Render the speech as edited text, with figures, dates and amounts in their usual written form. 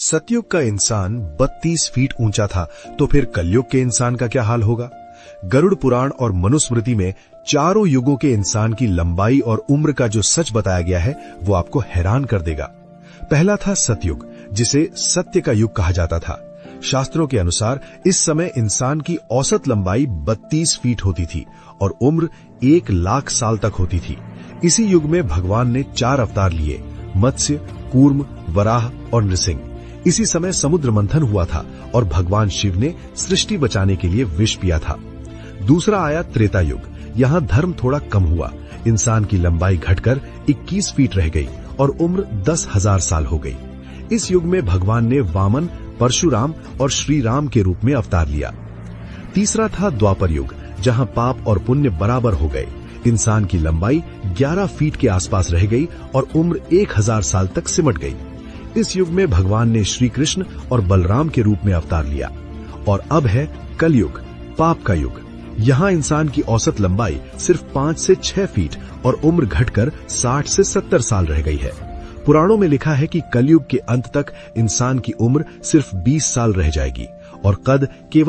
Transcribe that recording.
सतयुग का इंसान 32 फीट ऊंचा था, तो फिर कलयुग के इंसान का क्या हाल होगा। गरुड़ पुराण और मनुस्मृति में चारों युगों के इंसान की लंबाई और उम्र का जो सच बताया गया है वो आपको हैरान कर देगा। पहला था सतयुग, जिसे सत्य का युग कहा जाता था। शास्त्रों के अनुसार इस समय इंसान की औसत लंबाई 32 फीट होती थी और उम्र 1 लाख साल तक होती थी। इसी युग में भगवान ने 4 अवतार लिए, मत्स्य, कूर्म, वराह और नृसिंह। इसी समय समुद्र मंथन हुआ था और भगवान शिव ने सृष्टि बचाने के लिए विष पिया था। दूसरा आया त्रेता युग। यहाँ धर्म थोड़ा कम हुआ, इंसान की लंबाई घटकर 21 फीट रह गई और उम्र 10,000 साल हो गई। इस युग में भगवान ने वामन, परशुराम और श्री राम के रूप में अवतार लिया। तीसरा था द्वापर युग, जहाँ पाप और पुण्य बराबर हो गए। इंसान की लंबाई 11 फीट के आसपास रह गई और उम्र 1000 साल तक सिमट गई। इस युग में भगवान ने श्री कृष्ण और बलराम के रूप में अवतार लिया। और अब है कलयुग, पाप का युग। यहाँ इंसान की औसत लंबाई सिर्फ 5 से 6 फीट और उम्र घटकर 60 से 70 साल रह गई है। पुराणों में लिखा है कि कलयुग के अंत तक इंसान की उम्र सिर्फ 20 साल रह जाएगी और कद केवल